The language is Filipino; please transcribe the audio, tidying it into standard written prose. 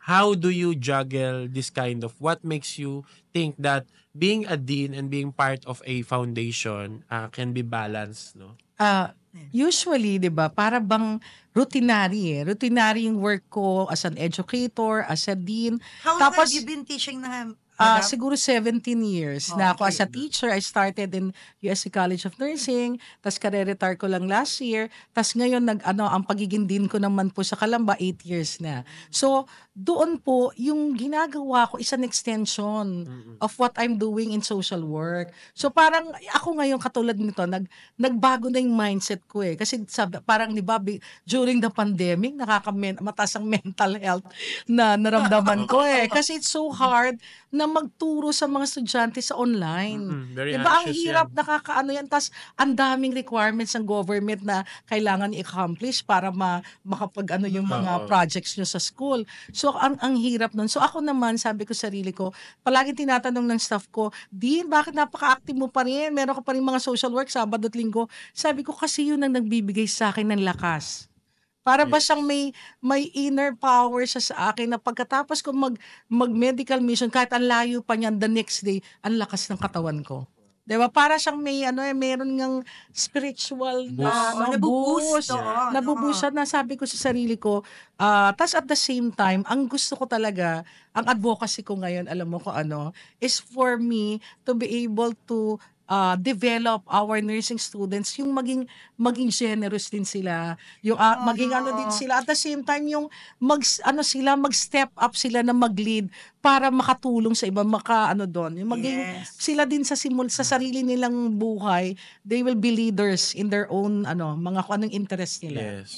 how do you juggle this kind of, what makes you think that being a dean and being part of a foundation can be balanced, no? Usually, 'di ba, para bang routinary eh. Routinary yung work ko as an educator, as a dean. How long have Tapos you been teaching na, madam? siguro 17 years Oh, na ako okay. as a teacher. I started in USC College of Nursing, tas kare-retire ko lang last year. Tas ngayon ang pagiging dean ko naman po sa Calamba 8 years na. So, doon po yung ginagawa ko is an extension of what I'm doing in social work. So parang ako ngayon katulad nito, nagbago na yung mindset ko eh. Kasi parang 'di ba during the pandemic mataas ang mental health na naramdaman ko eh. Kasi it's so hard na magturo sa mga estudyante sa online. Very Diba ang anxious hirap, yan. nakakaano yan, tas ang daming requirements ng government na kailangan i-accomplish para makapag yung mga projects nyo sa school. So ang hirap nun. So ako naman, sabi ko sarili ko, palagi tinatanong ng staff ko, Dean, bakit napaka-active mo pa rin? Meron ka pa rin mga social work, Sabado at Linggo. Sabi ko, kasi yun ang nagbibigay sa akin ng lakas. Para ba siyang may inner power siya sa akin na pagkatapos ko mag-medical mission, kahit ang layo pa niyan, the next day, ang lakas ng katawan ko. Diba? Para siyang meron ngang spiritual na nabuboost, boost. oo, Nabuboost siya, na sabi ko sa sarili ko. Tas at the same time, ang gusto ko talaga, ang advocacy ko ngayon, alam mo ko is for me to be able to develop our nursing students, yung maging generous din sila, yung maging din sila, at the same time yung mag-step up sila na mag-lead para makatulong sa iba, doon, yung maging sila din sa sarili nilang buhay, they will be leaders in their own mga kung anong interest nila. Yes.